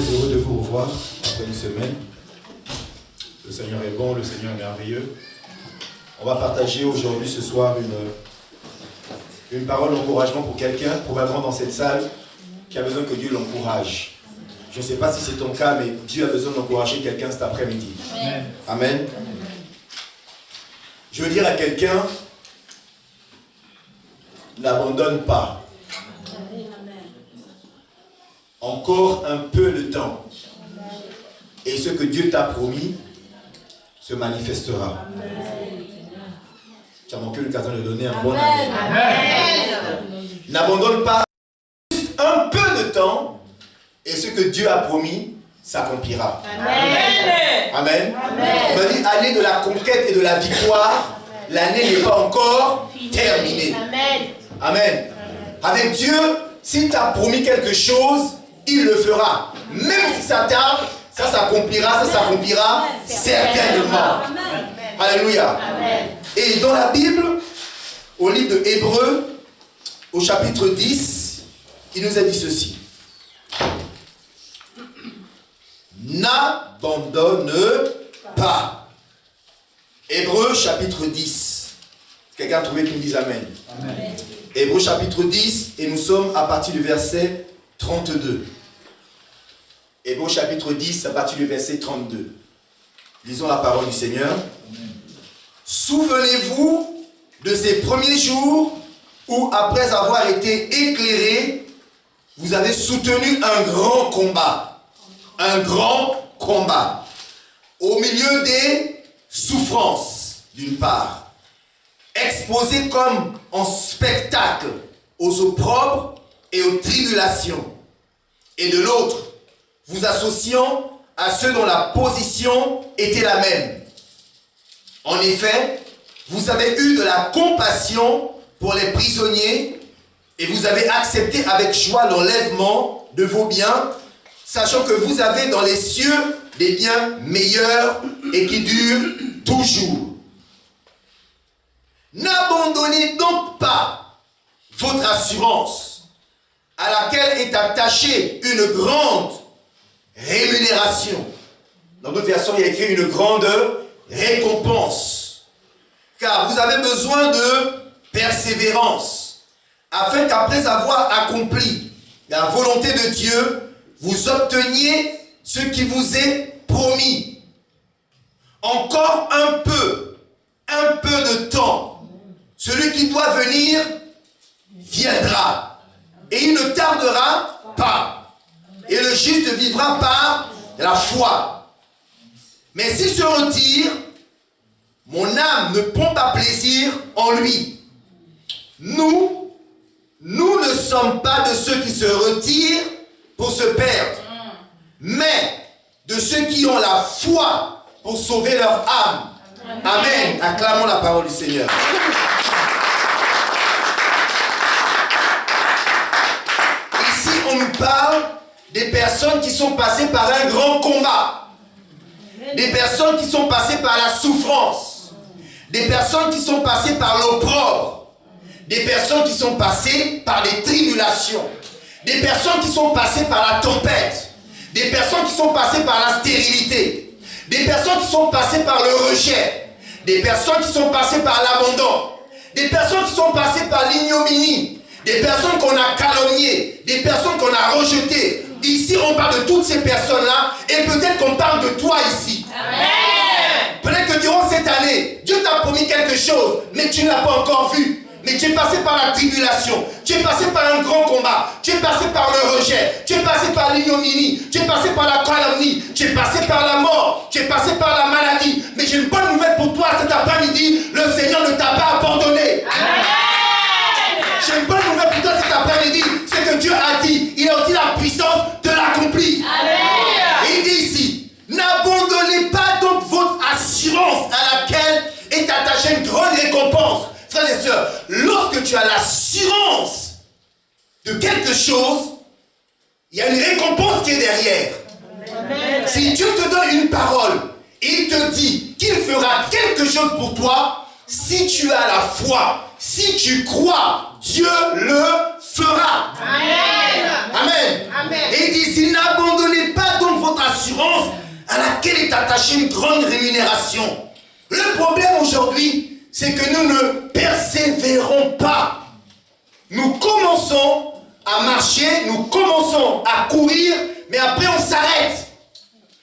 très heureux de vous revoir après une semaine. Le Seigneur est bon, le Seigneur est merveilleux. On va partager aujourd'hui, ce soir, une parole d'encouragement pour quelqu'un, probablement dans cette salle, qui a besoin que Dieu l'encourage. Je ne sais pas si c'est ton cas, mais Dieu a besoin d'encourager quelqu'un cet après-midi. Amen. Amen. Je veux dire à quelqu'un, n'abandonne pas. Encore un peu de temps. Et ce que Dieu t'a promis se manifestera. Tu as manqué l'occasion de donner un bon amen. N'abandonne pas juste un peu de temps et ce que Dieu a promis s'accomplira. Amen. Amen. On m'a dit, année de la conquête et de la victoire, l'année n'est pas encore terminée. Amen. Amen. Avec Dieu, s'il t'a promis quelque chose, il le fera. Même si ça tarde, ça s'accomplira certainement. Amen. Alléluia. Amen. Et dans la Bible, au livre de Hébreux, au chapitre 10, il nous a dit ceci. N'abandonne pas. Hébreux chapitre 10. Quelqu'un a trouvé qui me dise Amen. Amen. Hébreux chapitre 10, et nous sommes à partir du verset 32. Hébreux chapitre 10, à partir du verset 32. Lisons la parole du Seigneur. Souvenez-vous de ces premiers jours où, après avoir été éclairés, vous avez soutenu un grand combat. Un grand combat. Au milieu des souffrances, d'une part. Exposés comme en spectacle aux opprobres et aux tribulations. Et de l'autre, vous associant à ceux dont la position était la même. En effet, vous avez eu de la compassion pour les prisonniers et vous avez accepté avec joie l'enlèvement de vos biens, sachant que vous avez dans les cieux des biens meilleurs et qui durent toujours. N'abandonnez donc pas votre assurance, à laquelle est attachée une grande rémunération. Dans d'autres versions, il y a écrit une grande récompense. Car vous avez besoin de persévérance, afin qu'après avoir accompli la volonté de Dieu, vous obteniez ce qui vous est promis. Encore un peu de temps. Celui qui doit venir viendra. Et il ne tardera pas. Et le juste vivra par la foi. Mais s'il se retire, mon âme ne prend pas plaisir en lui. Nous ne sommes pas de ceux qui se retirent pour se perdre, mais de ceux qui ont la foi pour sauver leur âme. Amen. Acclamons la parole du Seigneur. Ici, on nous parle des personnes qui sont passées par un grand combat. Des personnes qui sont passées par la souffrance. Des personnes qui sont passées par l'opprobre. Des personnes qui sont passées par les tribulations. Des personnes qui sont passées par la tempête. Des personnes qui sont passées par la stérilité. Des personnes qui sont passées par le rejet. Des personnes qui sont passées par l'abandon. Des personnes qui sont passées par l'ignominie. Des personnes qu'on a calomniées. Des personnes qu'on a rejetées. Ici, on parle de toutes ces personnes-là. Et peut-être qu'on parle de toi ici. Amen. Peut-être que durant cette année, Dieu t'a promis quelque chose, mais tu ne l'as pas encore vu. Mais tu es passé par la tribulation, tu es passé par un grand combat, tu es passé par le rejet, tu es passé par l'ignominie, tu es passé par la calomnie, tu es passé par la mort, tu es passé par la maladie. Mais j'ai une bonne nouvelle pour toi cet après-midi, le Seigneur ne t'a pas abandonné. Amen. J'ai une bonne nouvelle pour toi cet après-midi, c'est que Dieu a dit, il a aussi la puissance de l'accomplir. Et il dit ici, n'abandonnez pas donc votre assurance à laquelle est attachée une grande récompense. Frères et sœurs, lorsque tu as l'assurance de quelque chose, il y a une récompense qui est derrière. Amen. Si Dieu te donne une parole et il te dit qu'il fera quelque chose pour toi, si tu as la foi, si tu crois, Dieu le fera. Amen. Amen. Amen. Et il dit, n'abandonnez pas t'attacher une grande rémunération. Le problème aujourd'hui, c'est que nous ne persévérons pas. Nous commençons à marcher, nous commençons à courir, mais après on s'arrête.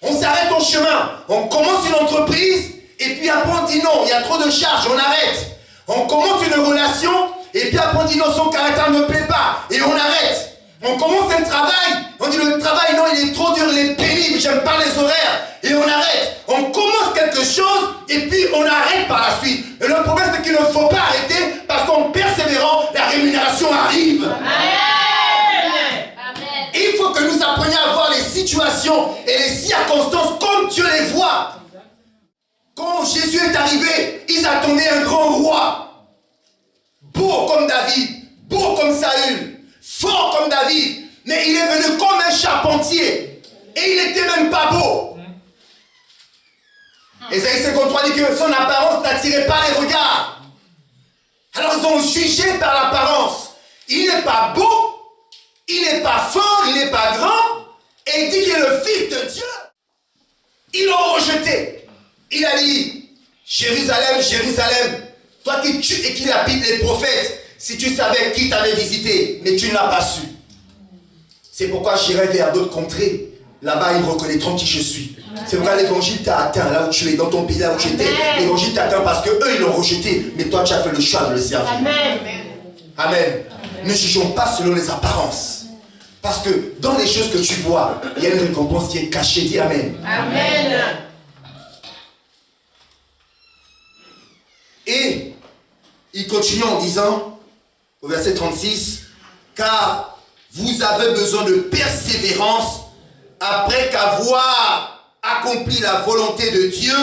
On s'arrête au chemin. On commence une entreprise, et puis après on dit non, il y a trop de charges, on arrête. On commence une relation, et puis après on dit non, son caractère ne me plaît pas, et on arrête. On commence un travail, on dit le travail, non, il est trop dur, il est pénible, j'aime pas les horaires, et on arrête. On commence quelque chose, et puis on arrête par la suite. Et le problème, c'est qu'il ne faut pas arrêter, parce qu'en persévérant, la rémunération arrive. Amen. Il faut que nous apprenions à voir les situations et les circonstances comme Dieu les voit. Quand Jésus est arrivé, ils attendaient un grand roi, beau comme David, beau comme Saül, fort comme David, mais il est venu comme un charpentier. Et il n'était même pas beau. Ésaïe 53 dit que son apparence n'attirait pas les regards. Alors ils ont jugé par l'apparence. Il n'est pas beau, il n'est pas fort, il n'est pas grand. Et il dit qu'il est le fils de Dieu. Ils l'ont rejeté. Il a dit, Jérusalem, Jérusalem, toi qui tues et qui lapides les prophètes, si tu savais qui t'avait visité, mais tu ne l'as pas su. C'est pourquoi j'irai vers d'autres contrées. Là-bas, ils reconnaîtront qui je suis. C'est pourquoi l'évangile t'a atteint là où tu es, dans ton pays, là où tu étais. L'évangile t'a atteint parce qu'eux, ils l'ont rejeté. Mais toi, tu as fait le choix de le servir. Amen. Amen. Ne jugeons pas selon les apparences. Parce que dans les choses que tu vois, il y a une récompense qui est cachée. Dis Amen. Amen. Et il continue en disant, au verset 36, car vous avez besoin de persévérance après qu'avoir accompli la volonté de Dieu,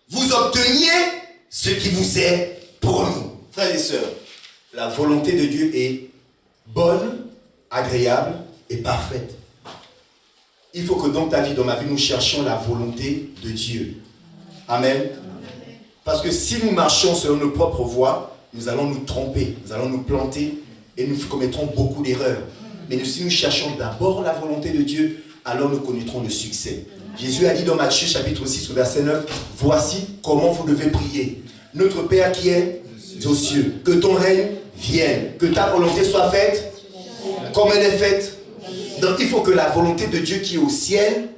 vous obteniez ce qui vous est promis. Frères et sœurs, la volonté de Dieu est bonne, agréable et parfaite. Il faut que dans ta vie, dans ma vie, nous cherchions la volonté de Dieu. Amen. Parce que si nous marchons selon nos propres voies, nous allons nous tromper, nous allons nous planter et nous commettrons beaucoup d'erreurs. Mais si nous cherchons d'abord la volonté de Dieu, alors nous connaîtrons le succès. Jésus a dit dans Matthieu chapitre 6 verset 9, voici comment vous devez prier. Notre Père qui est aux cieux, que ton règne vienne, que ta volonté soit faite comme elle est faite. Donc il faut que la volonté de Dieu qui est au ciel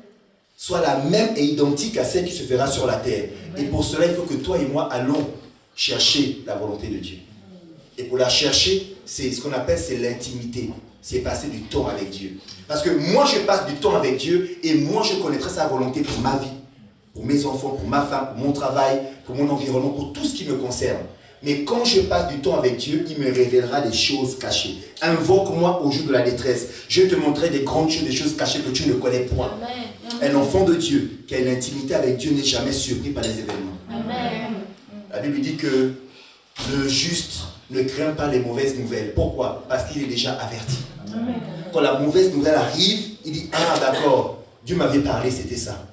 soit la même et identique à celle qui se fera sur la terre. Et pour cela, il faut que toi et moi allons chercher la volonté de Dieu. Et pour la chercher, c'est ce qu'on appelle l'intimité. C'est passer du temps avec Dieu. Parce que moi, je passe du temps avec Dieu et moi, je connaîtrai sa volonté pour ma vie, pour mes enfants, pour ma femme, pour mon travail, pour mon environnement, pour tout ce qui me concerne. Mais quand je passe du temps avec Dieu, il me révélera des choses cachées. Invoque-moi au jour de la détresse. Je te montrerai des grandes choses, des choses cachées que tu ne connais point. Amen. Un enfant de Dieu qui a une intimité avec Dieu n'est jamais surpris par les événements. Amen. La Bible dit que le juste ne craint pas les mauvaises nouvelles. Pourquoi? Parce qu'il est déjà averti. Amen. Quand la mauvaise nouvelle arrive, il dit, ah d'accord, Dieu m'avait parlé, c'était ça.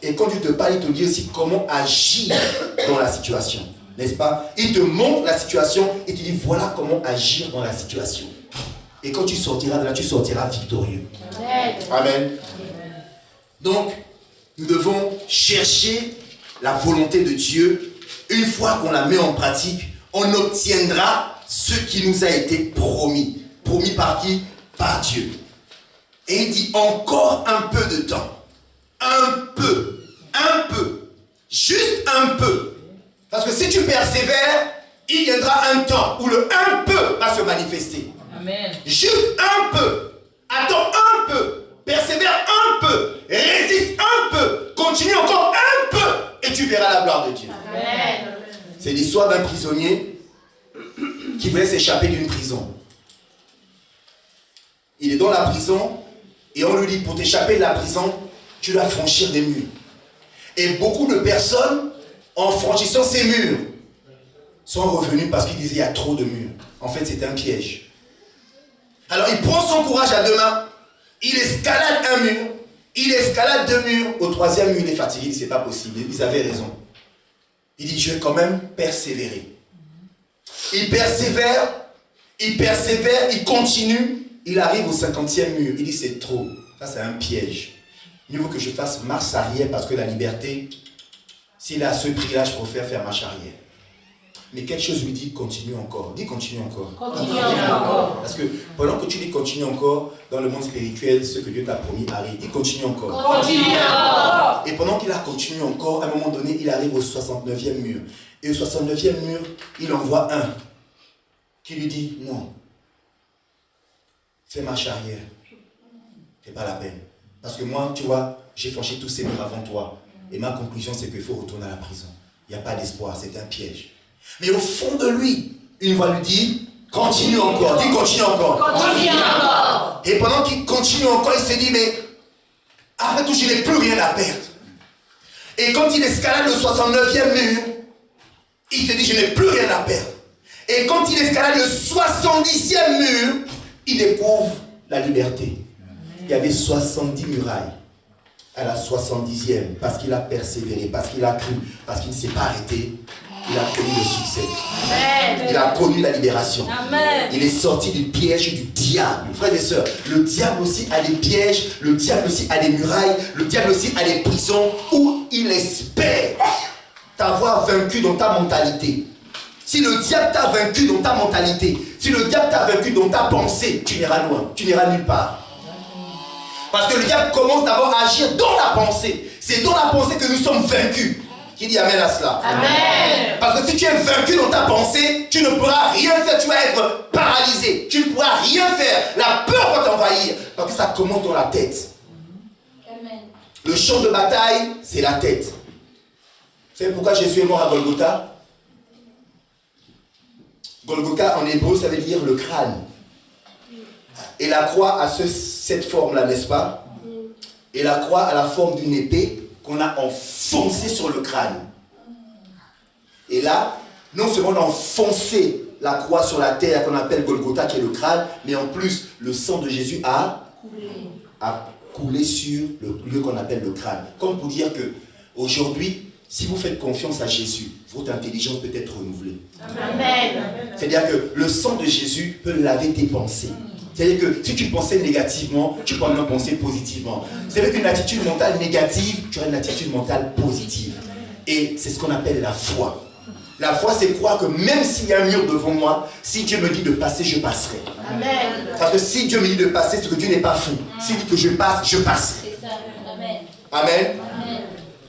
Et quand Dieu te parle, il te dit aussi comment agir dans la situation. N'est-ce pas? Il te montre la situation et te dit voilà comment agir dans la situation. Et quand tu sortiras de là, tu sortiras victorieux. Amen. Amen. Donc, nous devons chercher la volonté de Dieu. Une fois qu'on la met en pratique, on obtiendra ce qui nous a été promis. Promis par qui? Par Dieu. Et il dit encore un peu de temps. Un peu. Juste un peu. Parce que si tu persévères, il viendra un temps où le un peu va se manifester. Amen. Juste un peu. Attends un peu. Persévère un peu. Résiste un peu. Continue encore un peu. Et tu verras la gloire de Dieu. Amen. C'est l'histoire d'un prisonnier qui voulait s'échapper d'une prison. Il est dans la prison et on lui dit pour t'échapper de la prison, tu dois franchir des murs. Et beaucoup de personnes, en franchissant ces murs, sont revenus parce qu'ils disaient il y a trop de murs. En fait, c'était un piège. Alors, il prend son courage à deux mains, il escalade un mur, il escalade deux murs, au troisième mur, il est fatigué, il dit c'est pas possible, ils avaient raison. Il dit je vais quand même persévérer. Il persévère, il continue, il arrive au 50e mur, il dit c'est trop, ça c'est un piège. mieux vaut que je fasse marche arrière parce que la liberté, s'il est à ce prix-là, je préfère faire marche arrière. Mais quelque chose lui dit continue encore. Dis continue encore. Continue encore. Parce que pendant que tu dis continue encore, dans le monde spirituel, ce que Dieu t'a promis arrive. Dis continue encore. Continue encore. Et pendant qu'il a continué encore, à un moment donné, il arrive au 69e mur. Et au 69e mur, il envoie un qui lui dit non. Fais marche arrière. C'est pas la peine. Parce que moi, tu vois, j'ai franchi tous ces murs avant toi. Et ma conclusion, c'est qu'il faut retourner à la prison. Il n'y a pas d'espoir, c'est un piège. Mais au fond de lui, une voix lui dit, continue encore, dis continue encore. Continue encore. Et pendant qu'il continue encore, il se dit, mais après tout, je n'ai plus rien à perdre. Et quand il escalade le 69e mur, il se dit, je n'ai plus rien à perdre. Et quand il escalade le 70e mur, il découvre la liberté. Il y avait 70 murailles. À la 70e, parce qu'il a persévéré, parce qu'il a cru, parce qu'il ne s'est pas arrêté, il a connu le succès. Amen. Il a connu la libération. Amen. Il est sorti du piège du diable. Frères et sœurs, le diable aussi a des pièges, le diable aussi a des murailles, le diable aussi a des prisons où il espère t'avoir vaincu dans ta mentalité. Si le diable t'a vaincu dans ta mentalité, si le diable t'a vaincu dans ta pensée, tu n'iras loin, tu n'iras nulle part. Parce que le diable commence d'abord à agir dans la pensée. C'est dans la pensée que nous sommes vaincus. Qui dit amen à cela? Amen. Parce que si tu es vaincu dans ta pensée, tu ne pourras rien faire, tu vas être paralysé. Tu ne pourras rien faire. La peur va t'envahir. Parce que ça commence dans la tête. Amen. Le champ de bataille, c'est la tête. Vous savez pourquoi Jésus est mort à Golgotha? Golgotha en hébreu, ça veut dire le crâne. Et la croix a cette forme-là, n'est-ce pas? Et la croix a la forme d'une épée qu'on a enfoncée sur le crâne. Et là, non seulement on a enfoncé la croix sur la terre qu'on appelle Golgotha, qui est le crâne, mais en plus, le sang de Jésus a coulé sur le lieu qu'on appelle le crâne. Comme pour dire que aujourd'hui, si vous faites confiance à Jésus, votre intelligence peut être renouvelée. Amen. C'est-à-dire que le sang de Jésus peut laver tes pensées. C'est-à-dire que si tu pensais négativement, tu peux maintenant penser positivement. C'est-à-dire qu'une attitude mentale négative, tu auras une attitude mentale positive. Et c'est ce qu'on appelle la foi. La foi, c'est croire que même s'il y a un mur devant moi, si Dieu me dit de passer, je passerai. Amen. Parce que si Dieu me dit de passer, c'est que Dieu n'est pas fou. S'il dit que je passe, je passerai. Amen. Amen.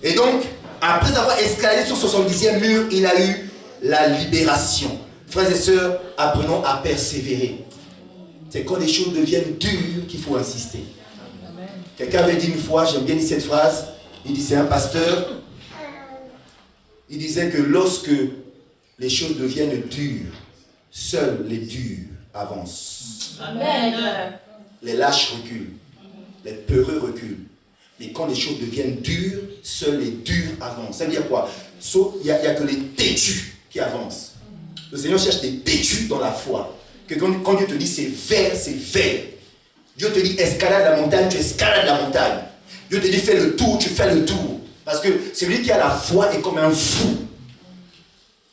Et donc, après avoir escaladé sur 70e mur, il a eu la libération. Frères et sœurs, apprenons à persévérer. C'est quand les choses deviennent dures qu'il faut insister. Quelqu'un avait dit une fois, j'aime bien dire cette phrase, il dit c'est un pasteur, il disait que lorsque les choses deviennent dures, seuls les durs avancent. Amen. Les lâches reculent, les peureux reculent. Mais quand les choses deviennent dures, seuls les durs avancent. Ça veut dire quoi? Il n'y a que les têtus qui avancent. Le Seigneur cherche des têtus dans la foi. Que quand Dieu te dit c'est vers, c'est vers. Dieu te dit escalade la montagne, tu escalades la montagne. Dieu te dit fais le tour, tu fais le tour. Parce que celui qui a la foi est comme un fou.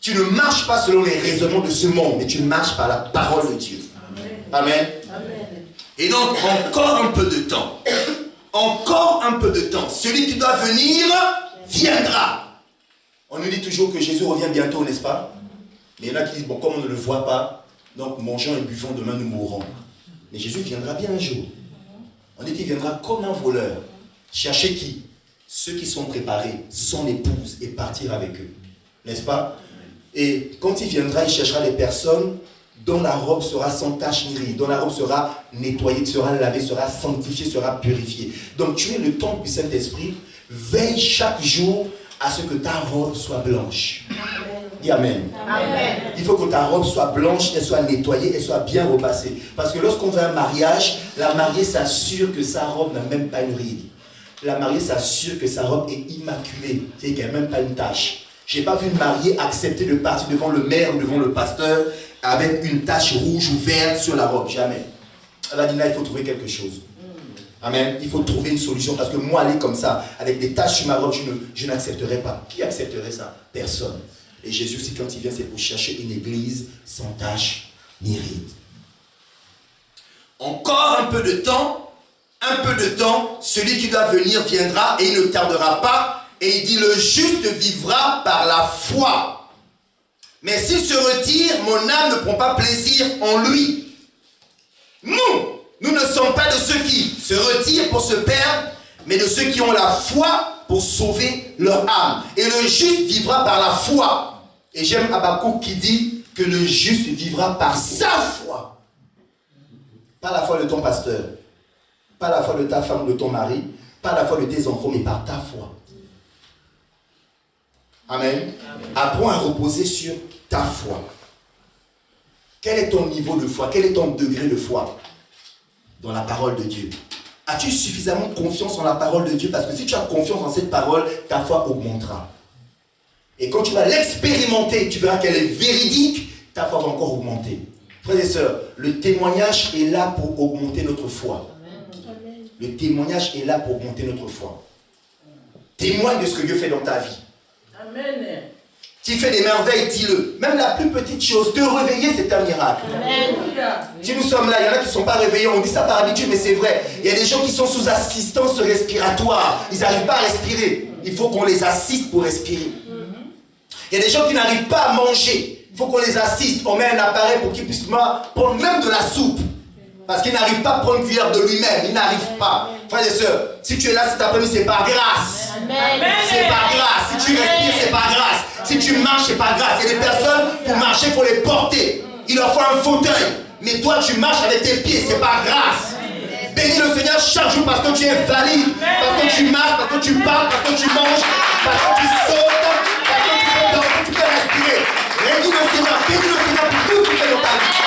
Tu ne marches pas selon les raisonnements de ce monde, mais tu marches par la parole de Dieu. Amen. Amen. Et donc encore un peu de temps. Encore un peu de temps. Celui qui doit venir, viendra. On nous dit toujours que Jésus revient bientôt, n'est-ce pas? Mais il y en a qui disent, bon, comme on ne le voit pas, donc mangeons et buvons, demain nous mourrons. Mais Jésus viendra bien un jour. On dit qu'il viendra comme un voleur. Chercher qui? Ceux qui sont préparés, son épouse, et partir avec eux. N'est-ce pas? Et quand il viendra, il cherchera les personnes dont la robe sera sans tache ni ride, dont la robe sera nettoyée, sera lavée, sera sanctifiée, sera purifiée. Donc tu es le temple du Saint-Esprit. Veille chaque jour à ce que ta robe soit blanche. Dis Amen. Amen. Il faut que ta robe soit blanche, elle soit nettoyée, elle soit bien repassée. Parce que lorsqu'on fait un mariage, la mariée s'assure que sa robe n'a même pas une ride. La mariée s'assure que sa robe est immaculée, c'est-à-dire qu'elle n'a même pas une tache. Je n'ai pas vu une mariée accepter de partir devant le maire ou devant le pasteur avec une tache rouge ou verte sur la robe. Jamais. Elle a dit là, il faut trouver quelque chose. Amen. Il faut trouver une solution parce que moi, aller comme ça, avec des taches sur ma robe, je n'accepterai pas. Qui accepterait ça? Personne. Et Jésus aussi, quand il vient, c'est pour chercher une église sans tache ni ride. Encore un peu de temps un peu de temps, celui qui doit venir viendra et il ne tardera pas. Et il dit, le juste vivra par la foi. Mais s'il se retire, mon âme ne prend pas plaisir en lui. Nous ne sommes pas de ceux qui se retirent pour se perdre, mais de ceux qui ont la foi pour sauver leur âme. Et le juste vivra par la foi. Et j'aime Habakkuk qui dit que le juste vivra par sa foi. Pas la foi de ton pasteur, pas la foi de ta femme, de ton mari, pas la foi de tes enfants, mais par ta foi. Amen. Apprends à reposer sur ta foi. Quel est ton niveau de foi? Quel est ton degré de foi dans la parole de Dieu? As-tu suffisamment confiance en la parole de Dieu? Parce que si tu as confiance en cette parole, ta foi augmentera. Et quand tu vas l'expérimenter, tu verras qu'elle est véridique, ta foi va encore augmenter. Frères et sœurs, le témoignage est là pour augmenter notre foi. Le témoignage est là pour augmenter notre foi. Témoigne de ce que Dieu fait dans ta vie. Amen. Tu fais des merveilles, dis-le. Même la plus petite chose, te réveiller, c'est un miracle. Amen. Si nous sommes là, il y en a qui ne sont pas réveillés, on dit ça par habitude, mais c'est vrai. Il y a des gens qui sont sous assistance respiratoire. Ils n'arrivent pas à respirer. Il faut qu'on les assiste pour respirer. Il y a des gens qui n'arrivent pas à manger. Il faut qu'on les assiste. On met un appareil pour qu'ils puissent prendre même de la soupe. Parce qu'il n'arrive pas à prendre une cuillère de lui-même. Il n'arrive pas. Frères et sœurs, si tu es là cet après-midi, c'est par grâce. C'est par grâce. Si tu respires, c'est par grâce. Si tu marches, c'est par grâce. Il y a des personnes, pour marcher, il faut les porter. Il leur faut un fauteuil. Mais toi, tu marches avec tes pieds, c'est par grâce. Bénis le Seigneur chaque jour parce que tu es valide. Parce que tu marches, parce que tu parles, parce que tu manges, parce que tu sautes, parce que tu peux dormir, tu peux respirer. Bénis le Seigneur pour tout ce qu'il fait dans ta vie.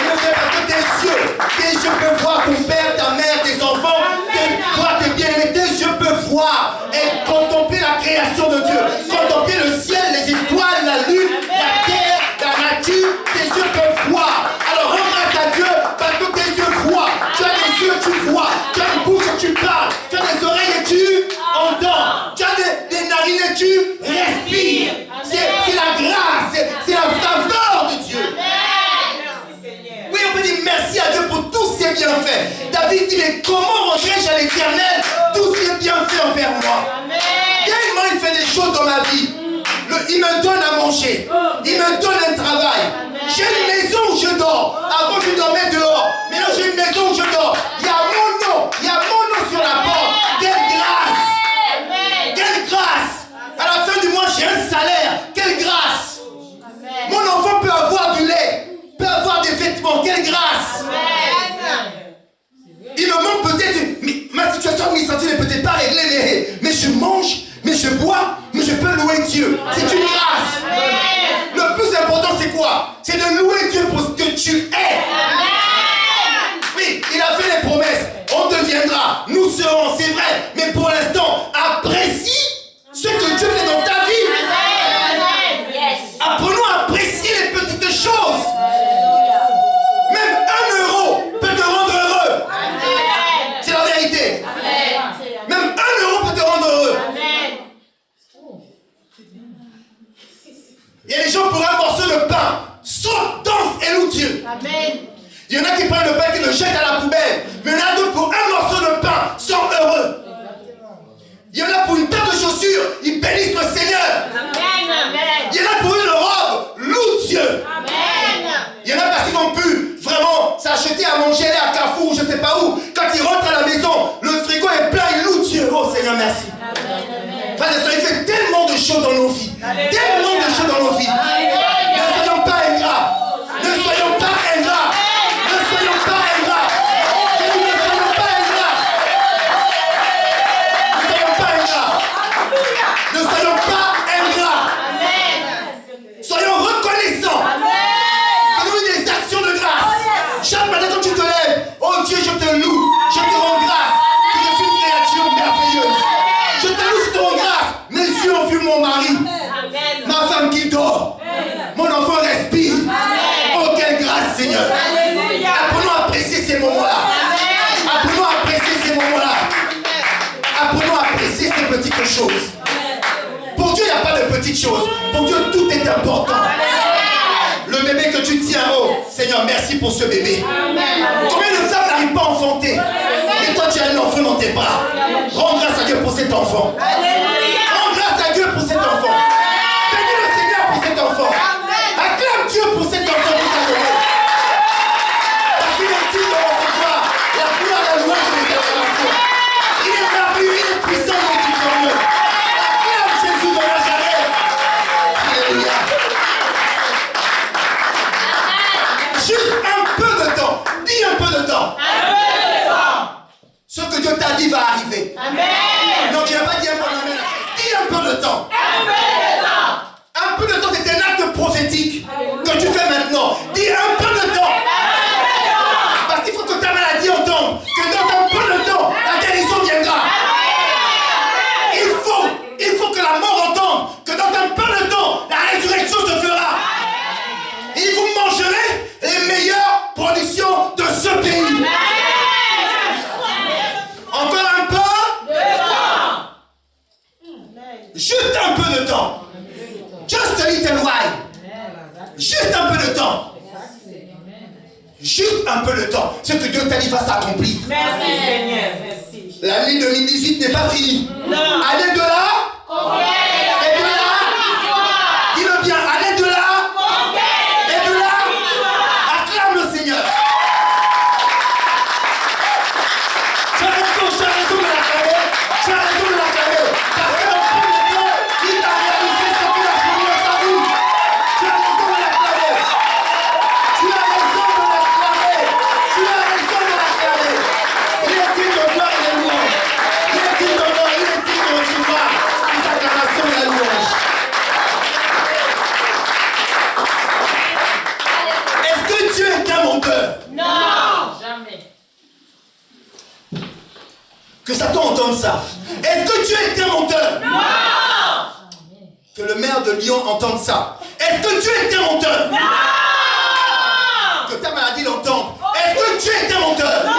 Parce que tes yeux peuvent voir ton père, ta mère, tes enfants, tes bien-aimés, tes yeux peuvent voir et contempler la création de Dieu, contempler le ciel, les étoiles, la lune, la terre, la nature, tes yeux peuvent voir. Alors rends grâce à Dieu parce que tes yeux voient, tu as des yeux, tu vois, tu as une bouche et tu parles, tu as des oreilles et tu entends, tu as des narines et tu respires. C'est la grâce, c'est la faveur de Dieu. Oui, on peut dire merci à Dieu pour tous ses bienfaits. David dit, mais comment rendrai-je à l'Éternel tous ses bienfaits envers moi? Tellement il fait des choses dans ma vie. Il me donne à manger. Il me donne un travail. J'ai une maison où je dors. Avant, je dormais dehors. Maintenant, j'ai une maison où je dors. Il y a mon nom. Il y a mon nom sur la porte. Quelle grâce! Quelle grâce! À la fin du mois, j'ai un salaire. Quelle grâce! Mon enfant peut avoir du lait. Peut avoir des vêtements, quelle grâce! Il me manque peut-être, ma situation administrative n'est peut-être pas réglée, mais je mange, mais je bois, mais je peux louer Dieu. C'est une grâce. Le plus important c'est quoi? C'est de louer Dieu pour ce que tu es. Oui, il a fait les promesses. On deviendra, nous serons, c'est vrai. Mais pour l'instant, apprécie ce que Dieu fait dans ta vie. Apprenons à apprécier les petites choses. Même 1 euro peut te rendre heureux. C'est la vérité. Même 1 euro peut te rendre heureux. Il y a des gens pour un morceau de pain, saute, danse et loue Dieu. Il y en a qui prennent le pain et qui le jettent à la poubelle. Mais il y en a d'autres pour un morceau de pain sont heureux. Il y en a pour une paire de chaussures, ils bénissent le Seigneur. Il y en a pour une robe, loue Dieu. Il y en a parce qu'ils ont pu vraiment s'acheter à manger, aller à Carrefour, je ne sais pas où. Quand ils rentrent à la maison, le frigo est plein, ils louent Dieu. Oh Seigneur, merci. Frères et sœurs, il fait tellement de choses dans nos vies. Tellement de choses dans nos vies. Ne soyons pas ingrats. Ne soyons pas ingrats. Ne soyons pas ingrats. Je dis, ne soyons pas ingrats. Ne soyons pas ingrats. Ne soyons pas ingrats. Soyons reconnaissants. Faisons des actions de grâce. Chaque matin quand tu te lèves, oh Dieu, je te loue, je te rends grâce que je suis une créature merveilleuse. Je te loue, je te rends grâce. Mes yeux ont vu mon mari, ma femme qui dort, mon enfant respire. Oh quelle grâce Seigneur. Apprenons à apprécier ces moments-là. Apprenons à apprécier ces moments-là. Apprenons à apprécier ces petites choses. Pour Dieu, il n'y a pas de petites choses. Pour Dieu, tout est important. Le bébé que tu tiens, oh Seigneur, merci pour ce bébé. Combien de femmes n'arrivent pas à enfanter? tes bras. Rends grâce à Dieu pour cet enfant. Rends grâce à Dieu pour cet enfant. Bénis le Seigneur pour cet enfant. Acclame Dieu pour cet enfant qui t'a donné. Parce qu'il est digne de recevoir la gloire, la louange et les acclamations. Il est merveilleux, il est puissant, il est victorieux. Acclame Jésus de Nazareth. Alléluia. Juste un peu de temps. Dis un peu de temps. Ce que Dieu t'a dit va arriver. Amen. Non, tu n'as pas dit un peu de temps. Dis un peu de temps. Un peu de temps, c'est un acte prophétique que tu fais maintenant. Dis un peu de temps. Parce qu'il faut que ta maladie entende que dans un peu de temps, la guérison viendra. Il faut que la mort entende que dans un peu de temps, la résurrection se fera. Et vous mangerez les meilleures productions de ce pays. Encore un peu. Juste un peu de temps. Just a little while. Juste un peu de temps. Juste un peu de temps. Ce que Dieu t'a dit va s'accomplir. Merci Seigneur, merci. L'année 2018 n'est pas finie. Allez de là. Et de là. Dis-le bien. Allez de là. Et de là. Acclame le Seigneur. Tu as raison de l'acclamer. Tu as raison de l'acclamer. Parce que dans peu de temps, il t'a réalisé ce qu'il a promis dans ta vie. Tu as raison de l'acclamer. Tu as raison de l'acclamer. Tu as raison de l'acclamer. Il est digne de gloire et de louange. Il est digne d'honneur, il est digne de recevoir les acclamations et la louange. Est-ce que Dieu est un menteur? Non. Jamais. Que Satan entende ça. Est-ce que Dieu est un menteur? Non. Que le maire de Lyon entende ça. Est-ce que Dieu est un menteur? Non. Que ta maladie l'entende. Est-ce que Dieu est un menteur? Non.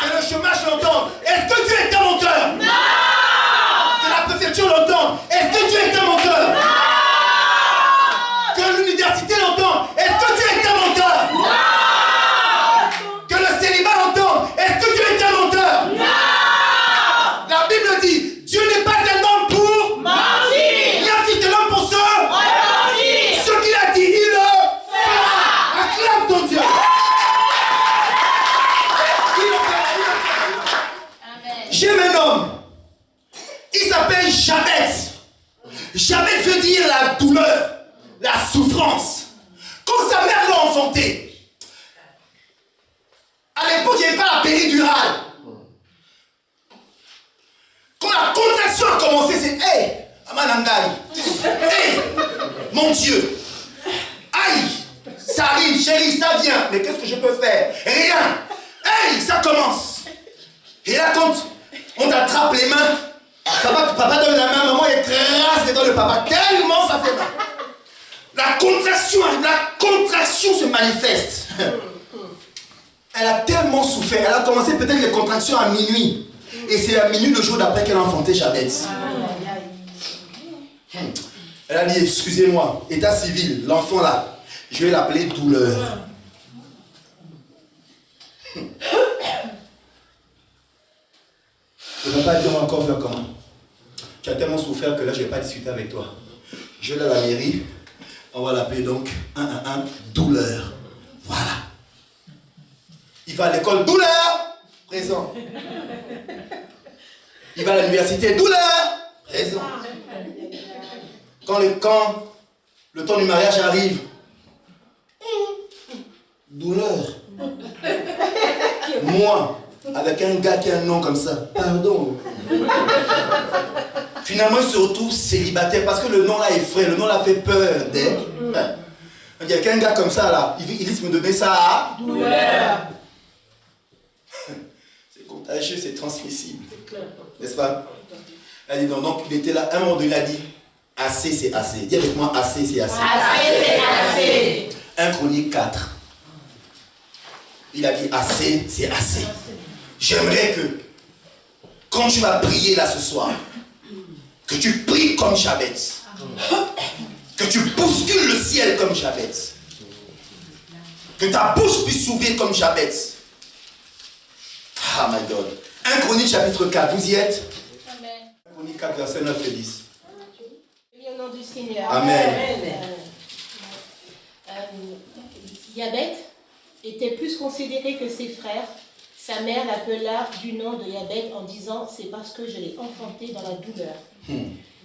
Que le chômage l'entende. Est-ce que Dieu est un menteur? Non. Que la préfecture l'entende. Est-ce que Dieu est un menteur? Non. Que l'université l'entende. Est-ce que Dieu est un menteur? Non. Que le célibat l'entende. Est-ce que Dieu est un menteur? Non. La Bible dit, Dieu n'est pas un homme pour Mentir. ni un fils de l'homme pour ce Mentir. ce qu'il a dit, il le fera. Acclame ton Dieu. Il le fera, il le fera. Amen. J'aime un homme. Il s'appelle Jabez. Jabez veut dire la douleur, la souffrance. Quand sa mère l'a enfanté, à l'époque, il n'y avait pas la péridurale. Quand la contraction a commencé, c'est hey, Amanangai. Hey, mon Dieu. Aïe, ça arrive, chérie, ça vient. Mais qu'est-ce que je peux faire? Rien. Hey, ça commence. Et là, quand on t'attrape les mains, papa donne la main, maman écrase les doigts de papa. Tellement ça fait mal. La contraction se manifeste. Elle a tellement souffert. Elle a commencé peut-être les contractions à minuit. Et c'est à minuit le jour d'après qu'elle a enfanté Jabez. Elle a dit, excusez-moi, état civil, l'enfant là, je vais l'appeler douleur. Le papa dit, on va encore faire comment? Tu as tellement souffert que là, je ne vais pas discuter avec toi. Je vais aller à la mairie, on va l'appeler donc 111, douleur. Voilà. Il va à l'école, douleur, présent. Il va à l'université, douleur, présent. Quand le temps du mariage arrive, douleur. Moi, avec un gars qui a un nom comme ça, pardon. Finalement, il se retrouve célibataire parce que le nom là effraie, le nom là fait peur. Il y a qu'un gars comme ça là, il risque de me donner ça à douleur. C'est contagieux, c'est transmissible. N'est-ce pas? Elle dit non, donc il était là, un moment donné, il a dit assez, c'est assez. Dis avec moi, assez, c'est assez. Assez, c'est assez. 1 Chronique 4. Il a dit assez, c'est assez. J'aimerais que, quand tu vas prier là ce soir, que tu pries comme Jabez. Que tu bouscules le ciel comme Jabez. Que ta bouche puisse s'ouvrir comme Jabez. Ah my God. 1 Chronique chapitre 4, vous y êtes? Amen. 1 Chronique 4, verset 9 et 10. Au nom du Seigneur. Amen. Yabet était plus considéré que ses frères. Sa mère l'appela du nom de Yabet en disant « C'est parce que je l'ai enfanté dans la douleur ».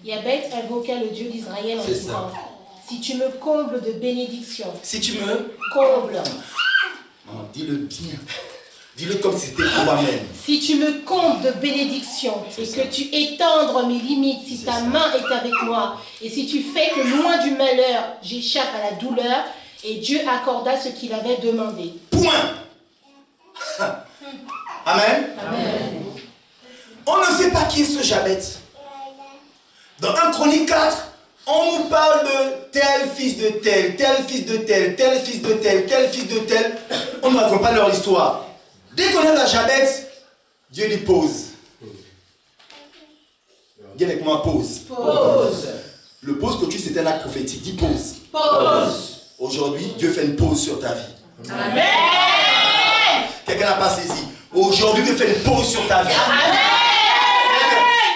Yabet invoqua le Dieu d'Israël en disant « Si tu me combles de bénédictions, Si tu me... comble. Non, dis-le bien. Dis-le comme si c'était toi-même. Si tu me combles de bénédictions et que tu étendres mes limites, si ta main est avec moi, et si tu fais que loin du malheur, j'échappe à la douleur, et Dieu accorda ce qu'il avait demandé. » Point. Amen. Amen. On ne sait pas qui est ce Jabet. Dans 1 Chronique 4, on nous parle de tel fils de tel, tel fils de tel, tel fils de tel, tel fils de tel. On ne raconte pas leur histoire. Dès qu'on arrive à Jabet, Dieu dit pause. Dis avec moi pause. Pause. Le pause que tu c'est un acte prophétique. Dis pause. Pause. Aujourd'hui, Dieu fait une pause sur ta vie. Amen. Quelqu'un n'a pas saisi. Aujourd'hui, Dieu fait une pause sur ta vie. Amen.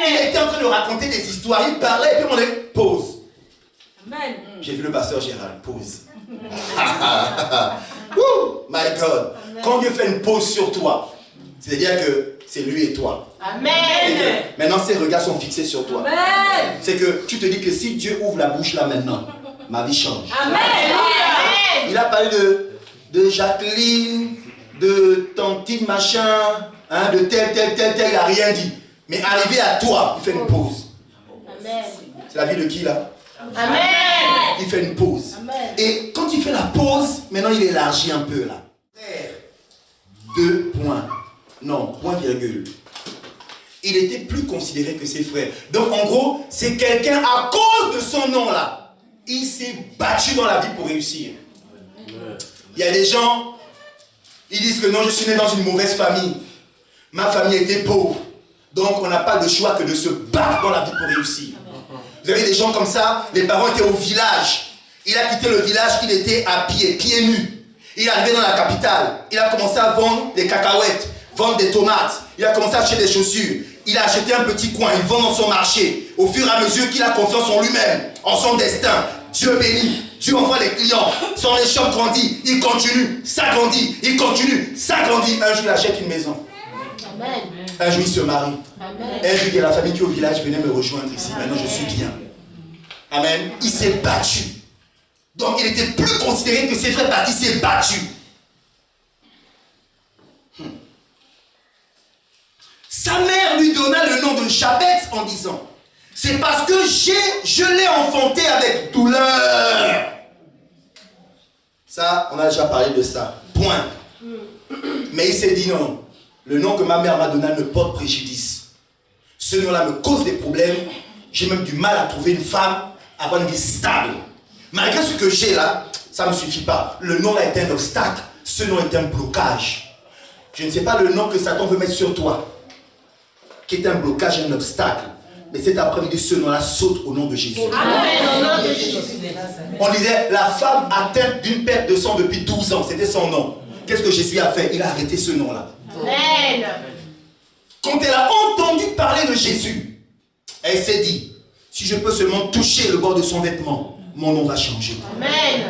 Il était en train de raconter des histoires. Il parlait et puis on dit pause. Amen. J'ai vu le pasteur Gérald, pause. Woo, my God. Quand Dieu fait une pause sur toi, c'est-à-dire que c'est lui et toi. Amen. Et que maintenant ses regards sont fixés sur toi. Amen. C'est que tu te dis que si Dieu ouvre la bouche là maintenant, ma vie change. Amen. Il a parlé de Jacqueline, de tantine machin, hein, de tel, il n'a rien dit. Mais arrivé à toi, il fait une pause. Amen. C'est la vie de qui là? Amen. Il fait une pause. Amen. Et quand il fait la pause, maintenant il élargit un peu là. 2 points. Non, point virgule. Il était plus considéré que ses frères. Donc en gros, c'est quelqu'un à cause de son nom là. Il s'est battu dans la vie pour réussir. Il y a des gens, ils disent que non, je suis né dans une mauvaise famille. Ma famille était pauvre. Donc on n'a pas le choix que de se battre dans la vie pour réussir. Vous avez des gens comme ça, les parents étaient au village. Il a quitté le village, il était à pied, pieds nus. Il est arrivé dans la capitale. Il a commencé à vendre des cacahuètes, vendre des tomates. Il a commencé à acheter des chaussures. Il a acheté un petit coin, il vend dans son marché. Au fur et à mesure qu'il a confiance en lui-même, en son destin, Dieu bénit. Dieu envoie les clients. Son échoppe grandit. Il continue, ça grandit. Il continue, ça grandit. Un jour, il achète une maison. Amen. Un jour, il se marie. Amen. Un jour, il y a la famille qui est au village, venez me rejoindre ici. Maintenant, je suis bien. Amen. Il s'est battu. Donc, il était plus considéré que ses frères parce qu'il s'est battu. Sa mère lui donna le nom de Jabet en disant, c'est parce que je l'ai enfanté avec douleur. Ça, on a déjà parlé de ça. Point. Mais il s'est dit non. Le nom que ma mère m'a donné me porte préjudice. Ce nom-là me cause des problèmes. J'ai même du mal à trouver une femme, avoir une vie stable. Malgré ce que j'ai là, ça ne me suffit pas. Le nom là est un obstacle. Ce nom est un blocage. Je ne sais pas le nom que Satan veut mettre sur toi, qui est un blocage, un obstacle. Mais cet après-midi, ce nom-là saute au nom de Jésus. Amen. Au nom de Jésus. On disait, la femme atteinte d'une perte de sang depuis 12 ans. C'était son nom. Qu'est-ce que Jésus a fait? Il a arrêté ce nom-là. Amen. Quand elle a entendu parler de Jésus, elle s'est dit, si je peux seulement toucher le bord de son vêtement, mon nom va changer. Amen.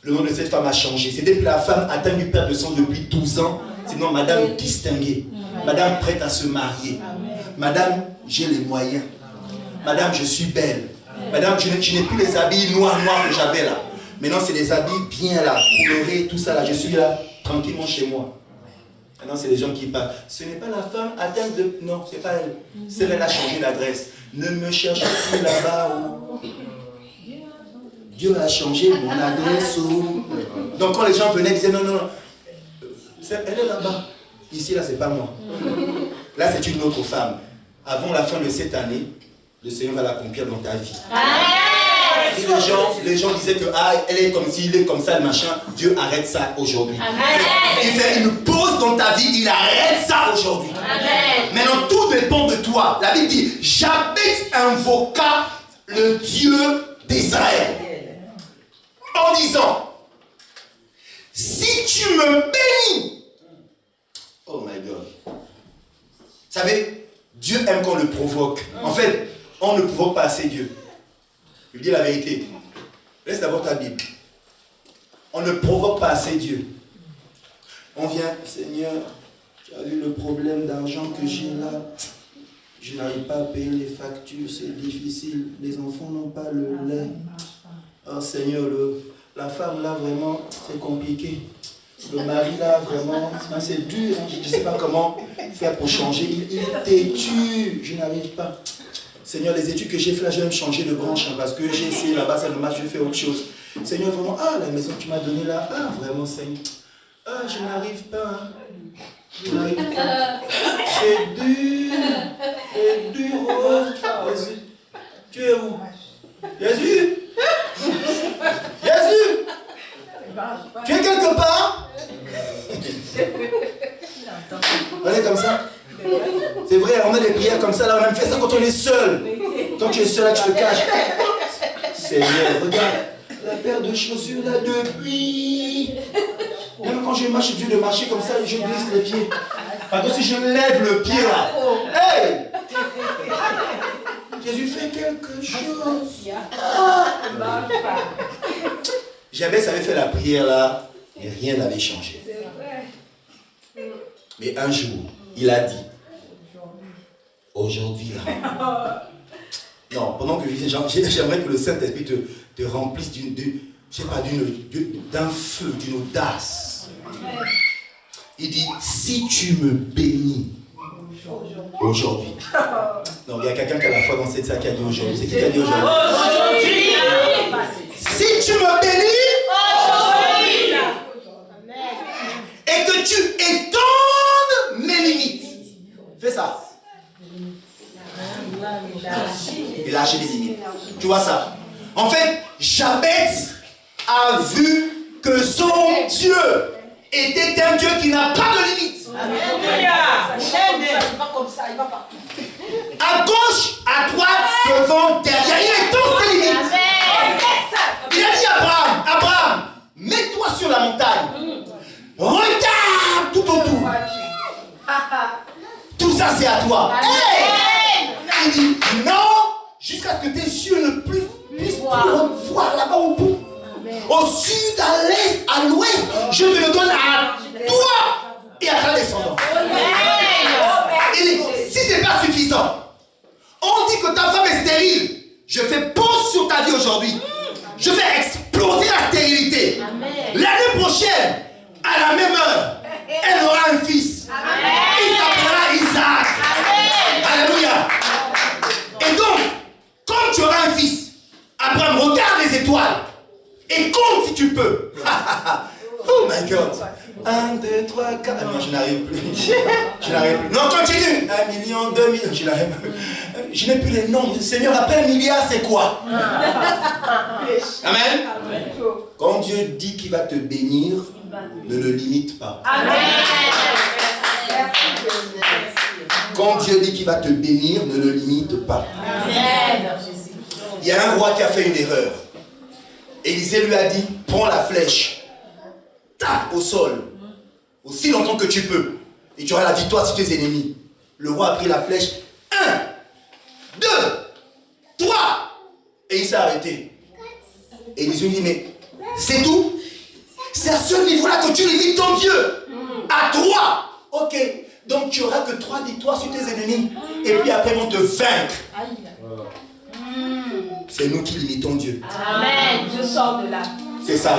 Le nom de cette femme a changé. C'était la femme atteinte d'une perte de sang depuis 12 ans. C'est non, madame distinguée. Madame prête à se marier. Madame, j'ai les moyens. Madame, je suis belle. Madame, je n'ai plus les habits noirs que j'avais là. Maintenant, c'est des habits bien là, colorés, tout ça là. Je suis là, tranquillement chez moi. Maintenant, c'est les gens qui parlent. Ce n'est pas la femme atteinte de... Non, c'est pas elle. C'est elle a changé d'adresse. Ne me cherchez plus là-bas. Oh. Dieu a changé mon adresse. Oh. Donc, quand les gens venaient, ils disaient non, non, non. Elle est là-bas. Ici, là, c'est pas moi. Là, c'est une autre femme. Avant la fin de cette année, le Seigneur va l'accomplir dans ta vie. Et les gens disaient que ah, elle est comme ci, il est comme ça, le machin. Dieu arrête ça aujourd'hui. Il fait une pause dans ta vie, il arrête ça aujourd'hui. Maintenant, tout dépend de toi. La Bible dit, Jabet invoqua le Dieu d'Israël en disant, si tu me bénis, oh my God, savez, Dieu aime qu'on le provoque. En fait, on ne provoque pas assez Dieu. Je vous dis la vérité. Laisse d'abord ta Bible. On ne provoque pas assez Dieu. On vient, Seigneur, tu as vu le problème d'argent que j'ai là. Je n'arrive pas à payer les factures, c'est difficile. Les enfants n'ont pas le lait. Oh Seigneur, la femme là, vraiment, c'est compliqué. Le mari là, vraiment, c'est dur. Je ne sais pas comment faire pour changer. Il est têtu. Je n'arrive pas. Seigneur, les études que j'ai fait là, je vais me changer de branche. Parce que j'ai essayé là-bas, ça ne marche, je vais faire autre chose. Seigneur, vraiment, la maison que tu m'as donnée là, vraiment, Seigneur. Je n'arrive pas. Je n'arrive pas. C'est dur. C'est dur. Oh, Jésus. Tu es où? Jésus? Jésus? Tu es quelque part? On est comme ça. C'est vrai, on a des prières comme ça, là, on aime faire ça quand on est seul. Quand tu es seul, là, tu te caches. Seigneur, regarde, la paire de chaussures, là, depuis. Même quand je marche, je de marcher comme ça, je glisse les pieds. Parce que si je lève le pied, là, hey! Jésus fait quelque chose. Jabez avait fait la prière, là, et rien n'avait changé. Mais un jour, il a dit, aujourd'hui là. Non, pendant que je disais, j'aimerais que le Saint-Esprit te remplisse d'un feu, d'une audace. Il dit, si tu me bénis aujourd'hui. Non, il y a quelqu'un qui a la foi dans cette salle qui a dit aujourd'hui. C'est qui a dit aujourd'hui? Si tu me bénis aujourd'hui et que tu étendes mes limites. Fais ça. Il a lâché les limites. Tu vois ça? En fait, Jabez a vu que son Dieu était un Dieu qui n'a pas de limites. À gauche, à droite, devant, derrière, il étend ses limites. Il a dit à Abraham, mets-toi sur la montagne. Regarde tout autour. Tout ça, c'est à toi. Hey! Il dit, non, jusqu'à ce que tes yeux ne puissent voir là-bas au bout. Au sud, à l'est, à l'ouest, je te le donne à toi et à ta descendance. Il dit, si ce n'est pas suffisant, on dit que ta femme est stérile. Je fais pause sur ta vie aujourd'hui. Je vais exploser la stérilité. L'année prochaine, à la même heure, elle aura un fils. Il s'appellera Isaac. Alléluia. Et donc, quand tu auras un fils, Abraham, regarde les étoiles et compte si tu peux. Oh my God. 1, 2, 3, 4. Non, je n'arrive plus. Je n'arrive plus. Non, continue. 1 million, 2 millions. Je n'arrive plus. Je n'ai plus les nombres. Seigneur, après milliard, c'est quoi? Amen. Quand Dieu dit qu'il va te bénir, ne le limite pas. Amen. Quand Dieu dit qu'il va te bénir, ne le limite pas. Amen. Il y a un roi qui a fait une erreur. Élisée lui a dit, prends la flèche, tape au sol, aussi longtemps que tu peux, et tu auras la victoire sur tes ennemis. Le roi a pris la flèche, 1, 2, 3, et il s'est arrêté. Élisée lui dit, mais c'est tout? C'est à ce niveau-là que tu limites ton Dieu. À 3. Ok. Donc tu n'auras que 3 victoires sur tes ennemis. Et puis après ils vont te vaincre. C'est nous qui limitons Dieu. Amen. Je sors de là. C'est ça.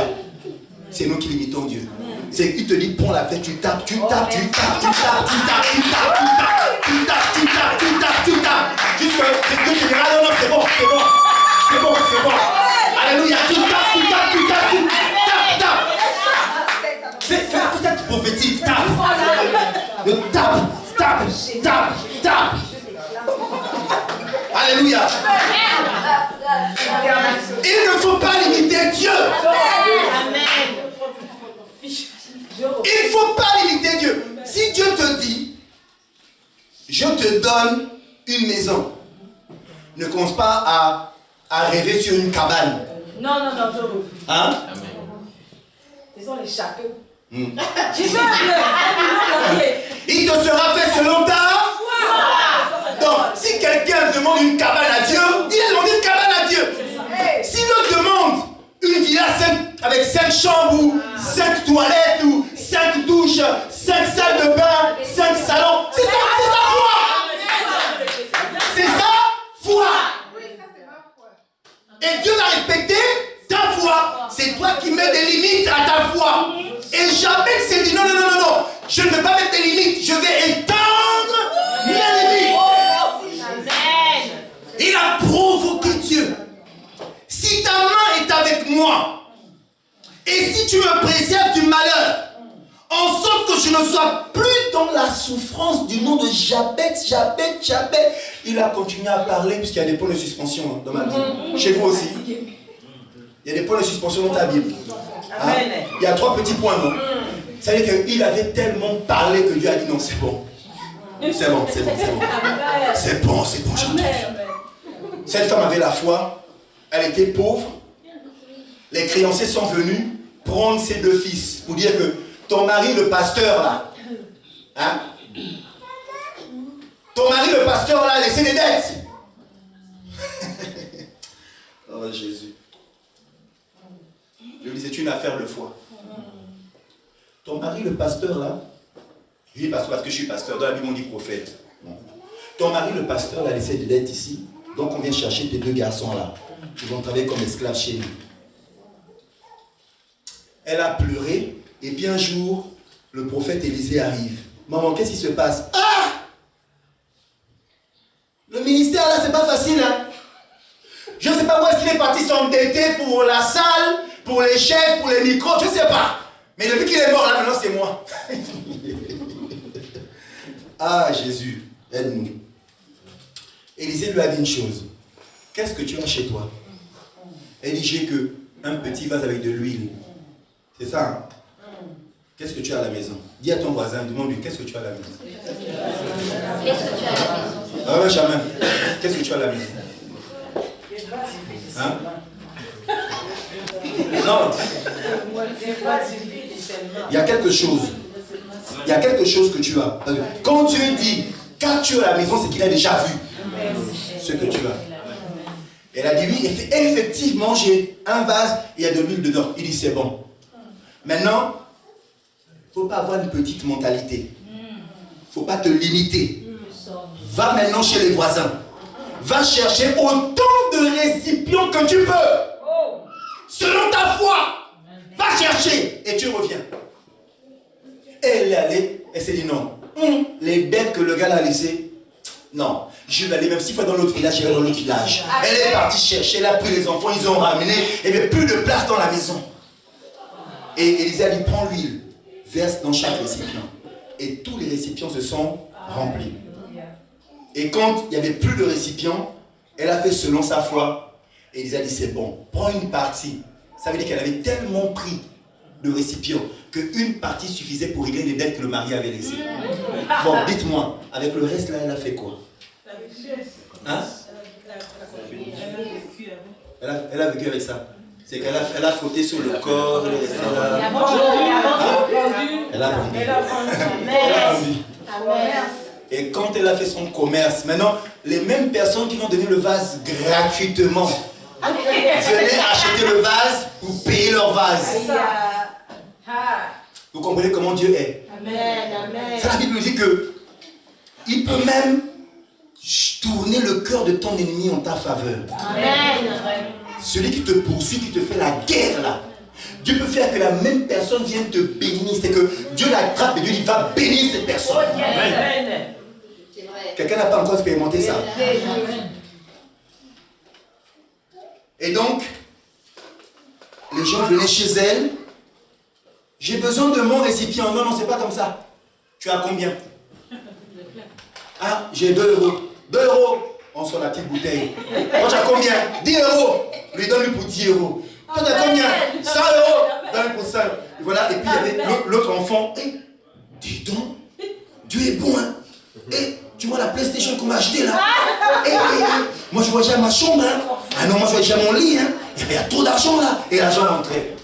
C'est nous qui limitons Dieu. C'est qu'il te dit, prends la fête, tu tapes, tu tapes, tu tapes, tu tapes, tu tapes, tu tapes, tu tapes, tu tapes, tu tapes, tu tapes, tu tapes. Jusqu'à Dieu te dira, non, non, c'est bon, c'est bon. C'est bon, c'est bon. Alléluia. Tu tapes, tu tapes, tu tapes, tu tapes, tapes. Fais toute cette prophétie, tape. Tape, tape, tape, tape. Alléluia. Il ne faut pas limiter Dieu. Il ne faut pas limiter Dieu. Si Dieu te dit, je te donne une maison, ne commence pas à rêver sur une cabane. Non, non, non, je refuse. Hein? Ils ont les châteaux. Mm. Tu veux un million. Il te sera fait selon ta 5 chambres ou 5 toilettes ou 5 douches, 5 salles de bain, 5 salons. C'est ça foi. C'est ça, foi. Et Dieu va respecter ta foi. C'est toi qui mets des limites à ta foi. Et jamais s'est dit non, je ne vais pas mettre des limites, je vais étendre mes limites. Il a provoqué Dieu. Si ta main est avec moi, et si tu me préserves du malheur, en sorte que je ne sois plus dans la souffrance du nom de Jabet, il a continué à parler, puisqu'il y a des points de suspension dans ma Bible. Chez vous aussi. Il y a des points de suspension dans ta Bible. Hein? Il y a 3 petits points, non? Ça veut dire qu'il avait tellement parlé que Dieu a dit non, c'est bon. C'est bon, j'ai entendu. Cette femme avait la foi, elle était pauvre. Les créanciers sont venus prendre ses 2 fils pour dire que ton mari, le pasteur, là, hein? Ton mari, le pasteur, là, a laissé des dettes. Oh Jésus. Je lui dis, c'est une affaire de foi. Ton mari, le pasteur, là, je dis pasteur parce que je suis pasteur, dans la Bible on dit prophète. Non. Ton mari, le pasteur, là, a laissé des dettes ici, donc on vient chercher tes 2 garçons, là. Ils vont travailler comme esclaves chez nous. Elle a pleuré, et puis un jour, le prophète Élisée arrive. Maman, qu'est-ce qui se passe? Ah! Le ministère, là, c'est pas facile, hein? Je ne sais pas où est-ce qu'il est parti s'endetter pour la salle, pour les chefs, pour les micros, je ne sais pas. Mais depuis qu'il est mort, là, maintenant, c'est moi. Ah, Jésus, aide-nous. Élisée lui a dit une chose. Qu'est-ce que tu as chez toi? Elle dit, j'ai que un petit vase avec de l'huile. C'est ça, hein? Qu'est-ce que tu as à la maison? Dis à ton voisin, demande-lui, qu'est-ce que tu as à la maison? Qu'est-ce que tu as à la maison? Ah ouais, Chamin, qu'est-ce que tu as à la maison? Hein? Non. Il y a quelque chose. Il y a quelque chose que tu as. Quand Dieu dit, qu'as-tu à la maison, c'est qu'il a déjà vu ce que tu as. Elle a dit oui, effectivement, j'ai un vase et il y a de l'huile dedans. Il dit c'est bon. Maintenant, il ne faut pas avoir une petite mentalité. Il ne faut pas te limiter. Va maintenant chez les voisins. Va chercher autant de récipients que tu peux. Selon ta foi. Va chercher et tu reviens. Et elle est allée, elle s'est dit non. Les dettes que le gars a laissées, non. Je vais aller même 6 fois dans l'autre village, j'irai dans l'autre village. Elle est partie chercher, elle a pris les enfants, ils ont ramené, il n'y avait plus de place dans la maison. Et Élisée a dit, prends l'huile, verse dans chaque récipient. Et tous les récipients se sont remplis. Et quand il n'y avait plus de récipients, elle a fait selon sa foi. Et Élisée a dit, c'est bon, prends une partie. Ça veut dire qu'elle avait tellement pris de récipients qu'une partie suffisait pour régler les dettes que le mari avait laissées. Bon, dites-moi, avec le reste là, elle a fait quoi? Hein? Elle a vécu avec ça. C'est qu'elle a frotté sur le corps, elle est restée là. Elle a vendu. Elle a vendu. Et quand elle a fait son commerce, maintenant, les mêmes personnes qui lui ont donné le vase gratuitement venaient acheter le vase pour payer leur vase. Vous comprenez comment Dieu est? Amen. Ça, la Bible dit que il peut même tourner le cœur de ton ennemi en ta faveur. Amen. Celui qui te poursuit, qui te fait la guerre là. Dieu peut faire que la même personne vienne te bénir. C'est que Dieu l'attrape et Dieu dit va bénir cette personne. Amen. Quelqu'un n'a pas encore expérimenté ça? Et donc, les gens venaient chez elle. J'ai besoin de mon récipient. Non, c'est pas comme ça. Tu as combien? Ah, j'ai 2 euros. 2 euros. On sort la petite bouteille. Toi, tu as combien? 10 euros. Lui donne-lui pour 10 euros. Toi, tu as combien? 100 euros. Donne-lui pour 100. Voilà. Et puis, il y avait l'autre enfant. Eh, dis donc, Dieu est bon, hein. Eh, tu vois la PlayStation qu'on m'a acheté là? Moi, je vois déjà ma chambre, hein. Ah non, moi, je vois déjà mon lit, hein. Il y a trop d'argent là. Et l'argent rentrait.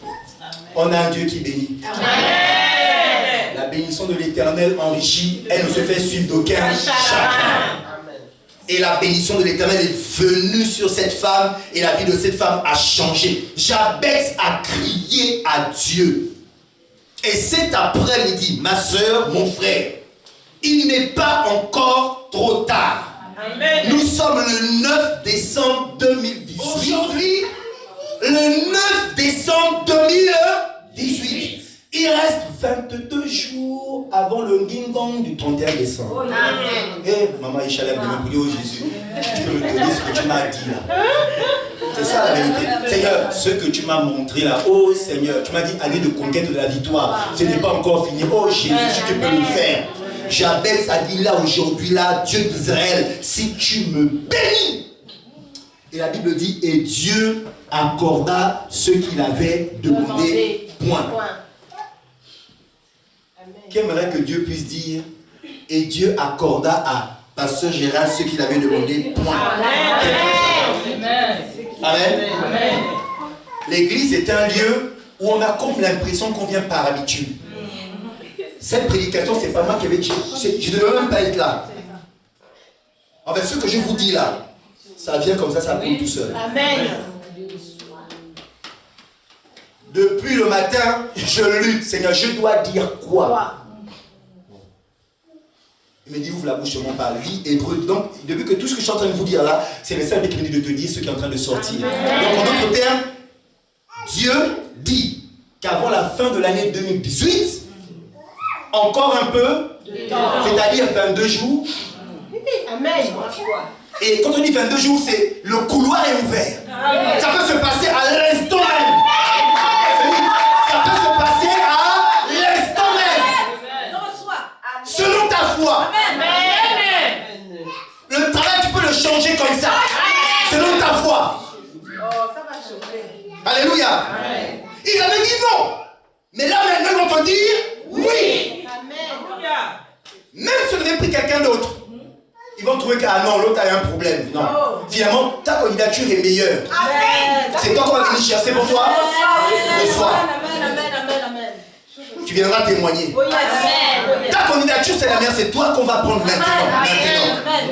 On a un Dieu qui bénit. Amen. La bénédiction de l'Éternel enrichit, elle ne se fait suivre d'aucun chacun. Et la bénédiction de l'Éternel est venue sur cette femme et la vie de cette femme a changé. Jabez a crié à Dieu. Et cet après-midi, ma soeur, mon frère, il n'est pas encore trop tard. Amen. Nous sommes le 9 décembre 2018. Aujourd'hui, le 9 décembre 2018. Il reste 22 jours avant le Gingong du 31 décembre. Amen. Eh, maman Ishalem de me oh Jésus, tu peux me donner ce que tu m'as dit là. C'est ça la vérité. Seigneur, ce que tu m'as montré là, oh Seigneur, tu m'as dit aller de conquête de la victoire. Ce n'est pas encore fini. Oh Jésus, si tu peux le faire. Jabez a dit là aujourd'hui, là, Dieu d'Israël, si tu me bénis. Et la Bible dit, et Dieu accorda ce qu'il avait demandé. Point. Qui aimerait que Dieu puisse dire, et Dieu accorda à Pasteur Gérald ce qu'il avait demandé. Point. Amen. Amen. Amen. L'église est un lieu où on a comme l'impression qu'on vient par habitude. Cette prédication, c'est pas moi qui avais dit. Je ne devais même pas être là. En fait, ce que je vous dis là, ça vient comme ça coule tout seul. Amen. Depuis le matin, je lutte. Seigneur, je dois dire quoi? Il me dit, ouvre la bouche, on parle. Lis Hébreu. Donc, depuis que tout ce que je suis en train de vous dire là, c'est le Saint qui me dit de te dire ce qui est en train de sortir. Donc, en d'autres termes, Dieu dit qu'avant la fin de l'année 2018, encore un peu, c'est-à-dire 22 jours. Amen. Et quand on dit 22 jours, c'est le couloir est ouvert. Ça peut se passer à l'instant même. Ça peut se passer à l'instant même. Selon ta foi. Le travail, tu peux le changer comme ça. Selon ta foi. Alléluia. Il avait dit non. Mais là maintenant, on peut dire oui. Même si on avait pris quelqu'un d'autre, ils vont trouver que ah non, l'autre a un problème. Non. Finalement, ta candidature est meilleure. C'est toi qu'on va venir chercher pour toi. Reçois. Tu viendras témoigner. Ta candidature, c'est la meilleure. C'est toi qu'on va prendre maintenant.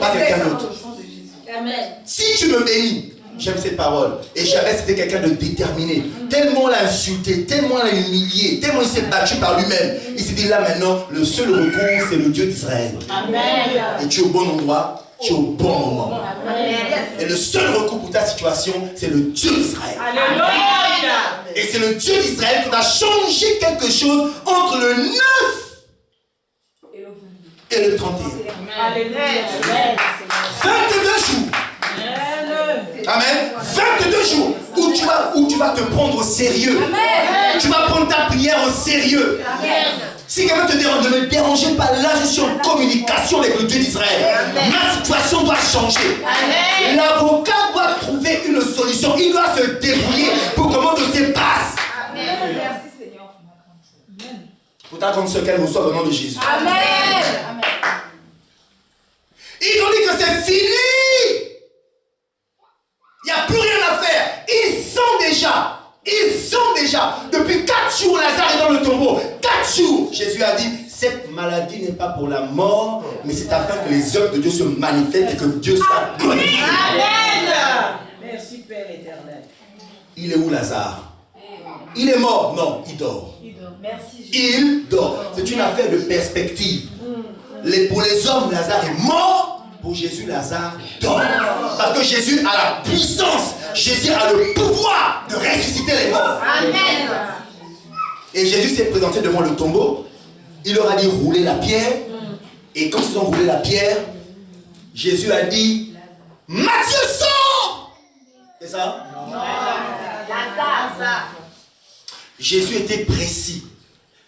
Pas quelqu'un d'autre. Si tu me bénis, j'aime ces paroles. Et Jabez c'était quelqu'un de déterminé. Tellement l'a insulté, tellement l'a humilié, tellement il s'est battu par lui-même. Il s'est dit là maintenant, le seul recours, c'est le Dieu d'Israël. Et tu es au bon endroit, tu es au bon moment. Et le seul recours pour ta situation, c'est le Dieu d'Israël. Et c'est le Dieu d'Israël qui va changer quelque chose entre le 9 et le 31. 22 jours. Amen. 22 jours où tu vas te prendre au sérieux. Tu vas prendre ta prière au sérieux. Si quelqu'un te dérange, ne me dérangez pas. Là, je suis en communication avec le Dieu d'Israël. Ma situation doit changer. L'avocat doit trouver une solution. Il doit se débrouiller pour comment tout se passe. Merci Seigneur. Pour t'attendre ce qu'elle reçoit au nom de Jésus. Amen. Ils ont dit que c'est fini. Il n'y a plus rien à faire. Ils sont déjà. Depuis 4 jours, Lazare est dans le tombeau. 4 jours. Jésus a dit, cette maladie n'est pas pour la mort, mais c'est afin que les œuvres de Dieu se manifestent et que Dieu soit glorifié. Amen. Merci Père éternel. Il est où Lazare? Il est mort? Non, il dort. Merci Jésus. Il dort. C'est une affaire de perspective. Pour les hommes, Lazare est mort. Pour Jésus, Lazare dort. Parce que Jésus a la puissance. Jésus a le pouvoir de ressusciter les morts. Amen. Et Jésus s'est présenté devant le tombeau. Il leur a dit rouler la pierre. Et quand ils ont roulé la pierre, Jésus a dit Matthieu sort. C'est ça? Lazare. Jésus était précis.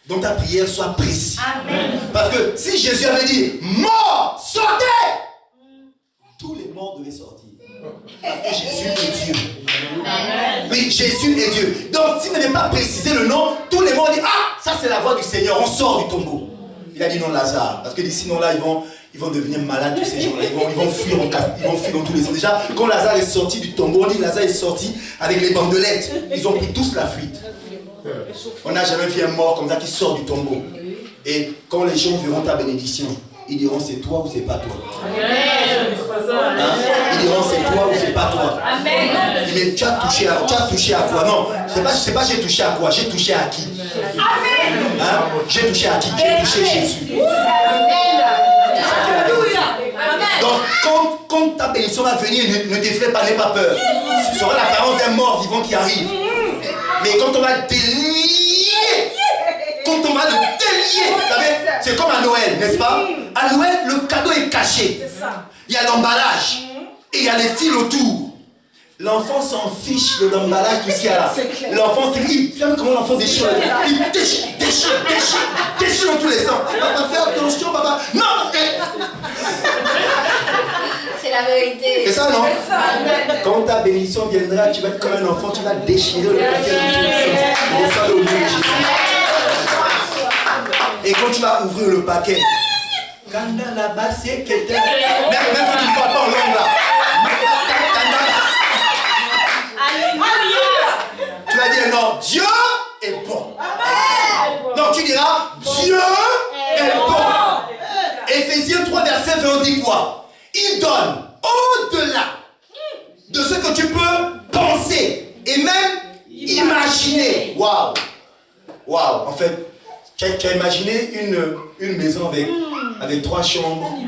Donc ta prière soit précise. Amen. Parce que si Jésus avait dit mort, sortez, tous les morts devaient sortir. Parce que Jésus est Dieu. Oui, Jésus est Dieu. Donc s'il n'avait pas précisé le nom, tous les morts disent ah, ça c'est la voix du Seigneur, on sort du tombeau. Il a dit non Lazare. Parce que sinon là, ils vont devenir malades tous ces jours-là. Ils vont fuir dans tous les sens. Déjà, quand Lazare est sorti du tombeau, on dit Lazare est sorti avec les bandelettes. Ils ont pris tous la fuite. On n'a jamais vu un mort comme ça qui sort du tombeau. Et quand les gens verront ta bénédiction, Ils diront c'est toi ou c'est pas toi. Amen. Hein? Ils diront c'est toi ou c'est pas toi. Amen. Mais tu as touché à quoi? Non, c'est pas j'ai touché à quoi, j'ai touché à qui? Amen. Hein? J'ai touché à qui? J'ai touché Jésus. Donc quand ta bénédiction va venir, ne t'effraie pas, n'aie pas peur. Ce sera l'apparence d'un mort vivant qui arrive. Mais quand on va délier, quand on va le délier, vous savez, c'est comme à Noël, n'est-ce pas? À Noël, le cadeau est caché. Il y a l'emballage et il y a les fils autour. L'enfant s'en fiche de l'emballage, tout ce qu'il y a là. L'enfant, il regarde comment l'enfant déchire. Il déchire dans tous les sens. Papa, fais attention, papa. Non! C'est la vérité. C'est ça, non? Quand ta bénédiction viendra, tu vas être comme un enfant, tu vas déchirer le paquet de reçois le nom de Jésus. Et quand tu vas ouvrir le paquet, même si tu ne parles pas en langue là, tu vas dire non, Dieu est bon. Non, tu diras Dieu est bon. Éphésiens 3, verset 20 dit quoi? Il donne au-delà de ce que tu peux penser et même imaginer. Waouh! Waouh! En fait, tu as imaginé une maison avec 3 chambres.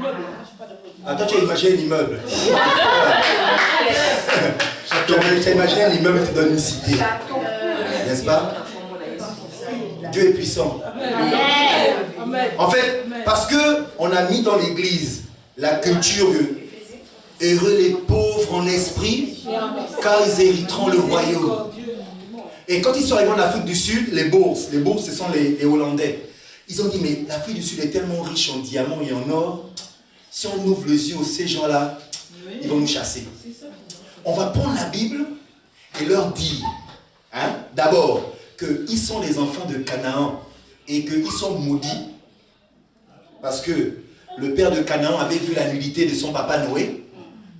Attends, tu as imaginé un immeuble. Tu as imaginé un immeuble qui te donne une cité. N'est-ce pas? Dieu est puissant. En fait, parce qu'on a mis dans l'église la culture heureux les pauvres en esprit, car ils hériteront le royaume. Et quand ils sont arrivés en Afrique du Sud, les bourses, ce sont les Hollandais. Ils ont dit, mais l'Afrique du Sud est tellement riche en diamants et en or, si on ouvre les yeux à ces gens-là, ils vont nous chasser. On va prendre la Bible et leur dire, hein, d'abord, qu'ils sont les enfants de Canaan et qu'ils sont maudits, parce que le père de Canaan avait vu la nudité de son papa Noé.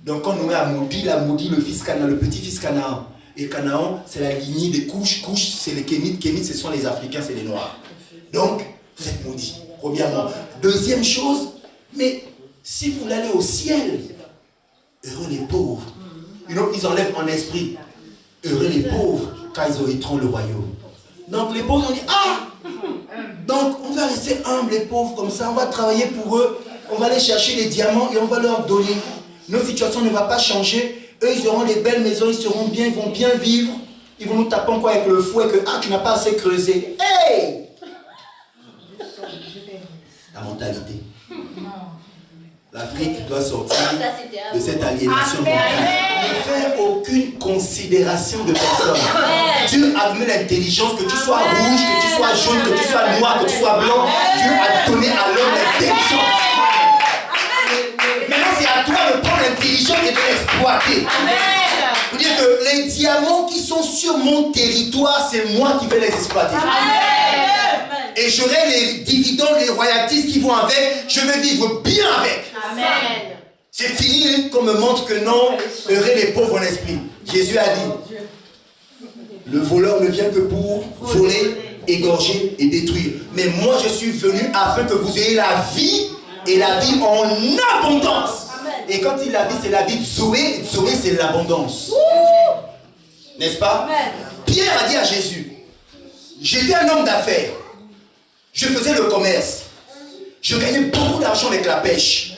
Donc quand Noé a maudit, il a maudit le fils Canaan, le petit-fils Canaan. Et Canaan, c'est la lignée des couches. Couches, c'est les Kémites. Kémites, ce sont les Africains, c'est les Noirs. Donc, vous êtes maudits, premièrement. Deuxième chose, mais si vous allez au ciel, heureux les pauvres. Ils enlèvent en esprit. Heureux les pauvres, car ils hériteront le royaume. Donc les pauvres ont dit, ah! Donc on va rester humbles, les pauvres, comme ça, on va travailler pour eux. On va aller chercher les diamants et on va leur donner. Notre situation ne va pas changer. Eux, ils auront des belles maisons, ils seront bien, ils vont bien vivre. Ils vont nous taper encore avec le fouet que, ah, tu n'as pas assez creusé. Hey! La mentalité. L'Afrique doit sortir de cette aliénation mentale. Ne faire aucune considération de personne. Dieu a donné l'intelligence, que tu sois rouge, que tu sois jaune, que tu sois noir, que tu sois blanc. Dieu a donné à l'homme l'intelligence. Maintenant, c'est à toi de prendre l'intelligence et de l'exploiter. Pour dire que les diamants qui sont sur mon territoire, c'est moi qui vais les exploiter. Et j'aurai les dividendes, les royalties qui vont avec. Je vais vivre bien avec. Amen. C'est fini qu'on me montre que non, heureux les pauvres en esprit. Jésus a dit, le voleur ne vient que pour voler, égorger et détruire. Mais moi je suis venu afin que vous ayez la vie et la vie en abondance. Et quand il a dit c'est la vie de Zoé, Zoé c'est l'abondance. N'est-ce pas? Pierre a dit à Jésus, j'étais un homme d'affaires. Je faisais le commerce. Je gagnais beaucoup d'argent avec la pêche.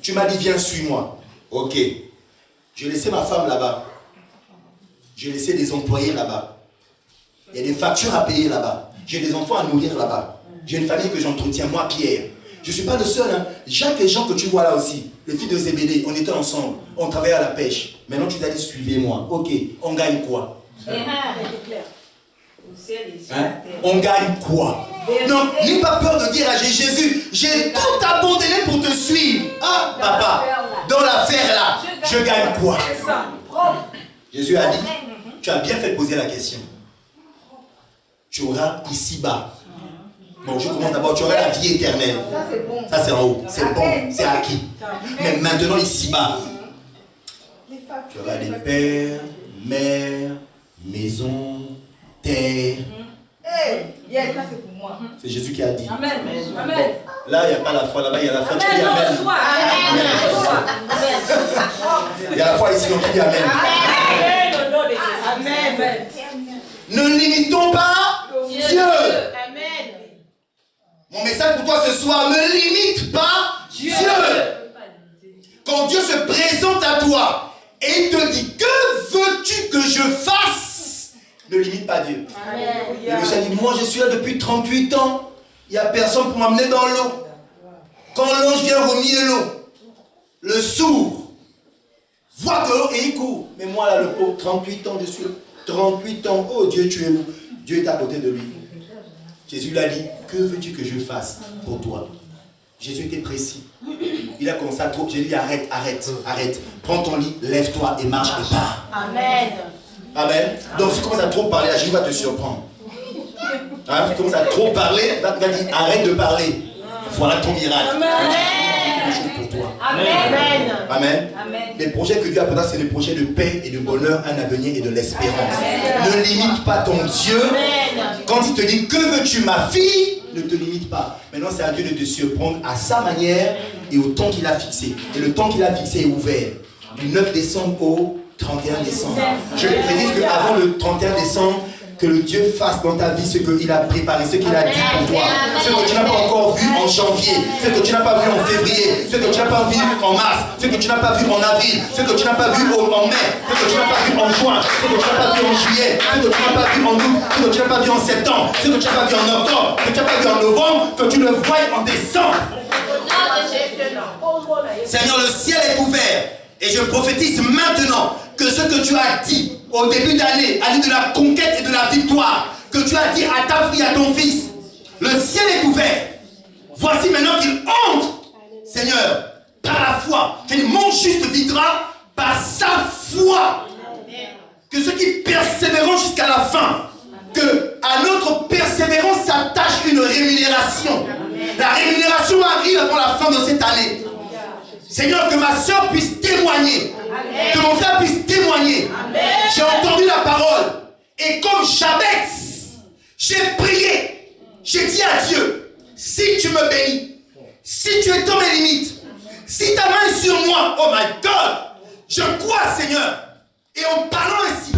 Tu m'as dit, viens, suis-moi. Ok. J'ai laissé ma femme là-bas. J'ai laissé des employés là-bas. Il y a des factures à payer là-bas. J'ai des enfants à nourrir là-bas. J'ai une famille que j'entretiens, moi, Pierre. Je ne suis pas le seul. Hein. Jacques et Jean que tu vois là aussi, les filles de Zébédée, on était ensemble. On travaillait à la pêche. Maintenant, tu t'as dit, suivez-moi. Ok. On gagne quoi? Hein? On gagne quoi? Donc, n'aie pas peur de dire à Jésus, j'ai tout abandonné pour te suivre. Ah, papa, dans l'affaire là, je gagne quoi? Jésus a dit, tu as bien fait de poser la question. Tu auras ici-bas. Bon, je commence d'abord, tu auras la vie éternelle. Ça c'est en haut, c'est bon, c'est acquis. Mais maintenant ici-bas, tu auras des pères, mères, maisons, terre. Ça c'est pour moi. C'est Jésus qui a dit. Amen. Amen. Bon, là, il n'y a pas la foi, là-bas, il y a la foi. Tu dis Amen. Amen. Il y a la foi ici, donc tu dis Amen. Amen. Ne limitons pas Dieu. Amen. Mon message pour toi ce soir, ne limite pas Dieu. Quand Dieu se présente à toi et il te dit, que veux-tu que je fasse? Ne limite pas Dieu. Et le Seigneur dit, moi je suis là depuis 38 ans, il n'y a personne pour m'amener dans l'eau. Quand l'ange vient remuer l'eau, le sourd voit de l'eau et il court. Mais moi là, le pauvre, 38 ans, je suis là. 38 ans, oh Dieu, tu es où? Dieu est à côté de lui. Jésus lui a dit, que veux-tu que je fasse pour toi? Jésus était précis. Il a commencé à trop. J'ai dit, arrête. Prends ton lit, lève-toi et marche et pars. Amen. Amen. Donc si tu commences à trop parler, Jésus va te surprendre. Hein? Si tu commences à trop parler, il va dire, arrête de parler. Voilà ton miracle. Quelque chose pour toi. Amen. Amen. Les projets que Dieu a pour toi, c'est des projets de paix et de bonheur, un avenir et de l'espérance. Ne limite pas ton Dieu. Quand il te dit, que veux-tu ma fille? Ne te limite pas. Maintenant, c'est à Dieu de te surprendre à sa manière et au temps qu'il a fixé. Et le temps qu'il a fixé est ouvert. Du 9 décembre au 31 décembre. Je prédis qu'avant le 31 décembre, que le Dieu fasse dans ta vie ce qu'il a préparé, ce qu'il a dit pour toi. Ce que tu n'as pas encore vu en janvier, ce que tu n'as pas vu en février, ce que tu n'as pas vu en mars, ce que tu n'as pas vu en avril, ce que tu n'as pas vu en mai, ce que tu n'as pas vu en juin, ce que tu n'as pas vu en juillet, ce que tu n'as pas vu en août, ce que tu n'as pas vu en septembre, ce que tu n'as pas vu en octobre, ce que tu n'as pas vu en novembre, que tu le voies en décembre. Seigneur, le ciel est ouvert et je prophétise maintenant que ce que tu as dit au début d'année, année de la conquête et de la victoire, que tu as dit à ta fille, à ton fils, le ciel est ouvert. Voici maintenant qu'il entre, Seigneur, par la foi. Tu dis, mon juste vivra par sa foi. Que ceux qui persévéreront jusqu'à la fin, que à notre persévérance s'attache une rémunération. La rémunération arrive avant la fin de cette année. Seigneur, que ma soeur puisse témoigner. Amen. Que mon frère puisse témoigner. J'ai entendu la parole. Et comme Jabez, j'ai prié. J'ai dit à Dieu, si tu me bénis, si tu es dans mes limites, si ta main est sur moi, oh my God, je crois, Seigneur. Et en parlant ainsi,